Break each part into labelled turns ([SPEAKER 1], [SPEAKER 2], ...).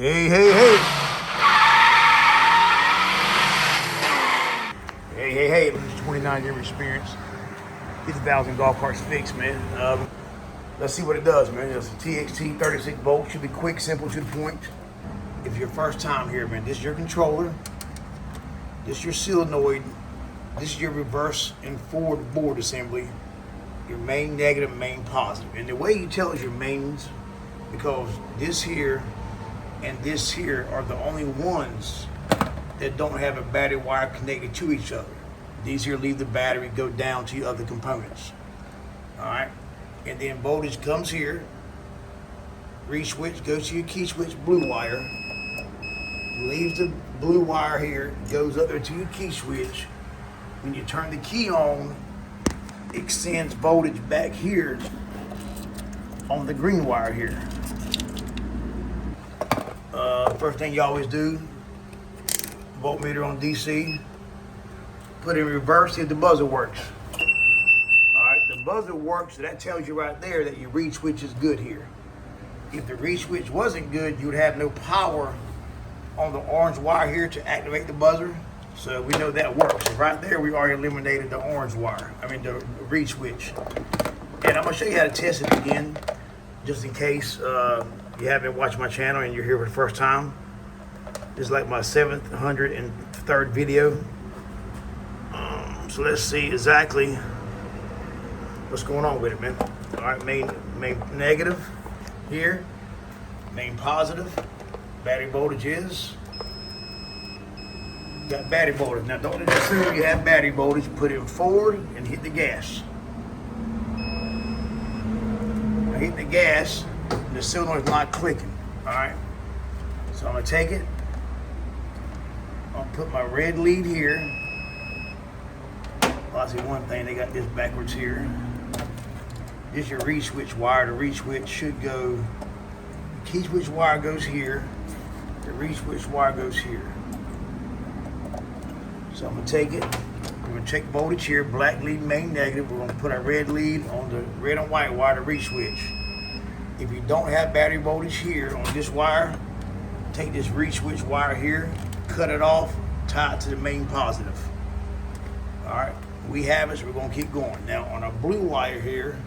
[SPEAKER 1] Hey, hey, hey. Hey, hey, hey. This is 29-year experience. 50,000 golf carts fixed, man. Let's see what it does, man. It's a TXT 36 volt. Should be quick, simple, to the point. If you're first time here, man, this is your controller. This is your solenoid. This is your reverse and forward board assembly. Your main negative, main positive. And the way you tell is your mains, because this here and this here are the only ones that don't have a battery wire connected to each other. These here leave the battery, go down to your other components. All right, and then voltage comes here, reed switch goes to your key switch blue wire, leaves the blue wire here, goes up there to your key switch. When you turn the key on, it sends voltage back here on the green wire here. First thing you always do, voltmeter on DC, put it in reverse, see if the buzzer works. All right, the buzzer works, so that tells you right there that your reed switch is good here. If the reed switch wasn't good, you would have no power on the orange wire here to activate the buzzer. So we know that works. So right there, we already eliminated the orange wire, the reed switch. And I'm gonna show you how to test it again, just in case you haven't watched my channel and you're here for the first time. This is like my 703rd video. So let's see exactly what's going on with it, man. All right, main negative here, main positive. Battery voltage is, got battery voltage. Now don't assume you have battery voltage, put it forward and hit the gas. I hit the gas, and the solenoid's not clicking, all right? So I'm gonna take it, I'll put my red lead here. Well, I see one thing, they got this backwards here. This is your reed switch wire. The reed switch should go, the key switch wire goes here, the reed switch wire goes here. So I'm gonna take it, we're gonna check voltage here, black lead, main negative. We're gonna put our red lead on the red and white wire, the reed switch. If you don't have battery voltage here on this wire, take this reed switch wire here, cut it off, tie it to the main positive. All right, we have it, so we're gonna keep going. Now on our blue wire here,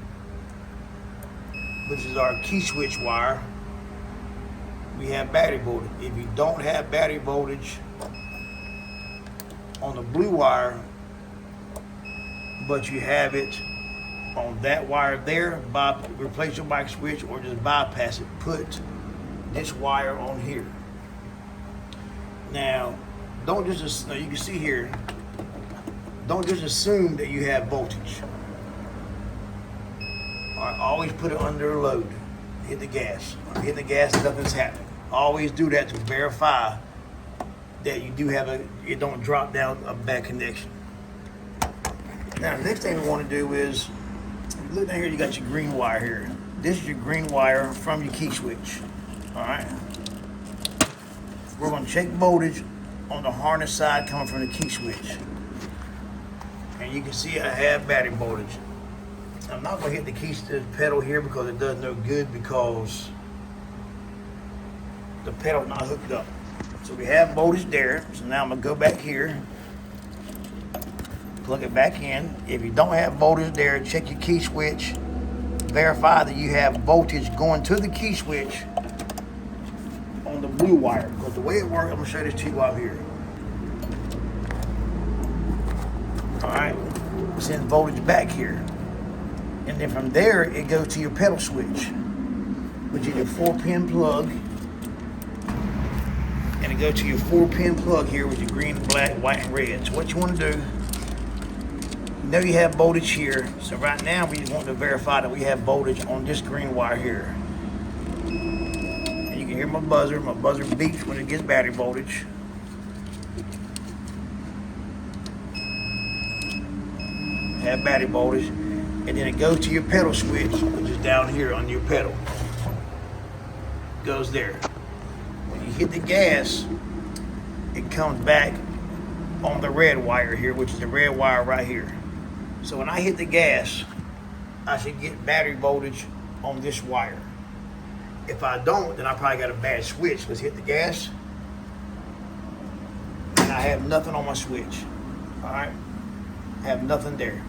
[SPEAKER 1] which is our key switch wire, we have battery voltage. If you don't have battery voltage on the blue wire, but you have it on that wire there, replace your bike switch or just bypass it. Put this wire on here. Now, don't just, you can see here, don't just assume that you have voltage. All right, always put it under load. Hit the gas. Hit the gas, nothing's happening. Always do that to verify that you do have it don't drop down a bad connection. Now, the next thing we want to do is, look down here, you got your green wire here. This is your green wire from your key switch. All right. We're going to check voltage on the harness side coming from the key switch. And you can see I have battery voltage. I'm not going to hit the pedal here because it does no good, because the pedal's not hooked up. So we have voltage there. So now I'm going to go back here, plug it back in. If you don't have voltage there, check your key switch. Verify that you have voltage going to the key switch on the blue wire. Because the way it works, I'm going to show this to you out here. All right, send voltage back here. And then from there, it goes to your pedal switch, which is your 4-pin plug. And it goes to your 4-pin plug here with your green, black, white, and red. So what you want to do, you know you have voltage here. So right now, we just want to verify that we have voltage on this green wire here. And you can hear my buzzer. My buzzer beeps when it gets battery voltage. Have battery voltage. And then it goes to your pedal switch, which is down here on your pedal. Goes there. When you hit the gas, it comes back on the red wire here, which is the red wire right here. So when I hit the gas, I should get battery voltage on this wire. If I don't, then I probably got a bad switch. Let's hit the gas. And I have nothing on my switch. All right? I have nothing there.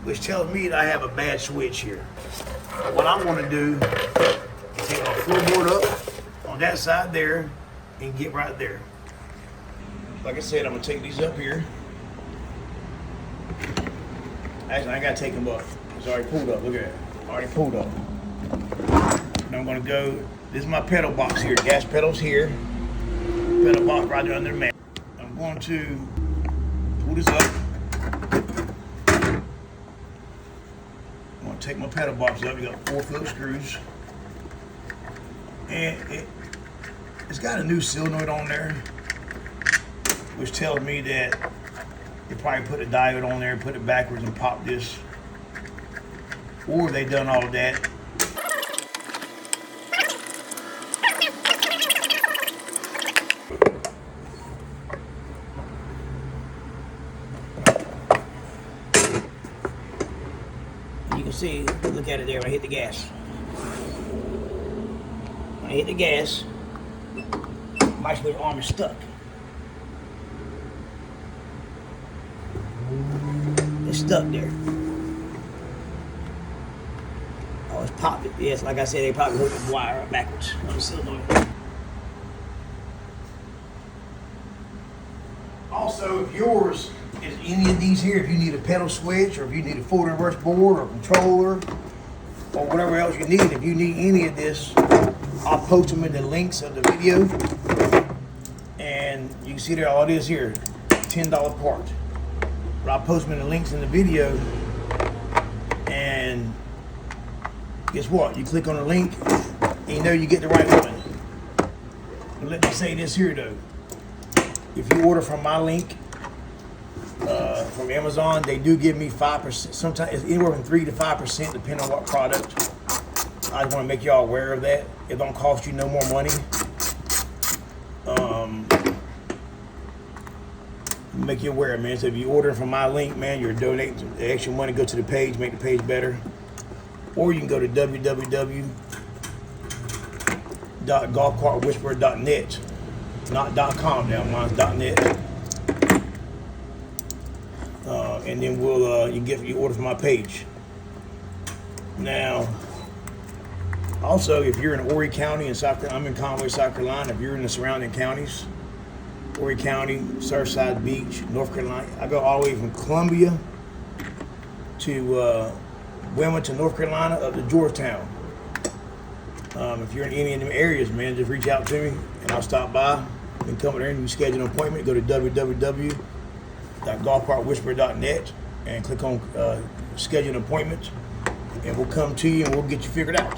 [SPEAKER 1] Which tells me that I have a bad switch here. What I'm gonna do is take my floorboard up on that side there and get right there. Like I said, I'm gonna take these up here. Actually, I ain't gotta take them up. It's already pulled up, look at it. Already pulled up. Now I'm gonna go, this is my pedal box here. Gas pedals here. Pedal box right there under the mat. I'm going to pull this up. I'm gonna take my pedal box up. You got 4 Phillips screws. And it's got a new solenoid on there, which tells me that they probably put a diode on there, put it backwards and pop this. Or they done all that. You can see, look at it there when I hit the gas. When I hit the gas, my switch arm is stuck. It's stuck there. Oh, it's popped it. Yes, like I said, they probably hooked the wire up backwards on the solenoid. Also, if yours is any of these here, if you need a pedal switch, or if you need a full reverse board, or controller, or whatever else you need, if you need any of this, I'll post them in the links of the video. And you can see there all it is here, $10 part. But I'll post them in the links in the video. And guess what? You click on the link, and you know you get the right one. But let me say this here though. If you order from my link, from Amazon, they do give me 5%. Sometimes it's anywhere from 3 to 5%, depending on what product. I just want to make y'all aware of that. It don't cost you no more money. Make you aware, man. So if you order from my link, man, you're donating the extra money. Go to the page, make the page better. Or you can go to www.golfcartwhisperer.net. Not .com now, mine's .net. And then we'll you order from my page. Now, also, if you're in Horry County in South Carolina, I'm in Conway, South Carolina. If you're in the surrounding counties, Horry County, Surfside Beach, North Carolina, I go all the way from Columbia to Wilmington, North Carolina, up to Georgetown. If you're in any of them areas, man, just reach out to me and I'll stop by. You can come there and you schedule an appointment. Go to www.golfcartwhisperer.net and click on schedule an appointment, and we'll come to you and we'll get you figured out.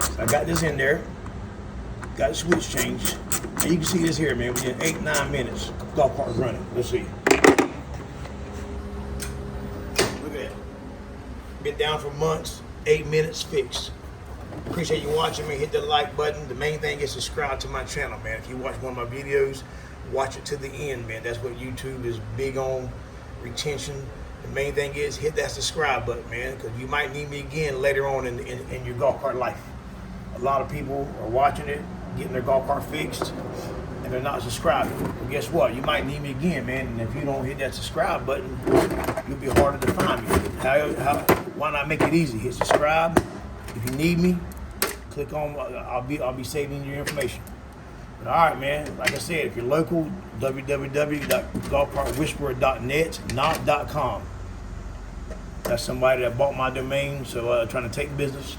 [SPEAKER 1] So I got this in there, got the switch changed, and you can see this here, man. Within 8-9 minutes, golf cart's running. Let's see. Look at that. Been down for months. 8 minutes fixed. Appreciate you watching me. Hit the like button. The main thing is subscribe to my channel, man. If you watch one of my videos, watch it to the end, man. That's what YouTube is big on, retention. The main thing is hit that subscribe button, man, because you might need me again later on in your golf cart life. A lot of people are watching it, getting their golf cart fixed, and they're not subscribing. Well, guess what? You might need me again, man. And if you don't hit that subscribe button, you'll be harder to find me. Why not make it easy? Hit subscribe. If you need me, click on. I'll be saving your information. But all right, man. Like I said, if you're local, www.golfcartwhisperer.net, not .com. That's somebody that bought my domain, so trying to take the business.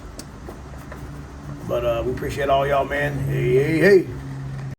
[SPEAKER 1] But we appreciate all y'all, man. Hey, hey, hey.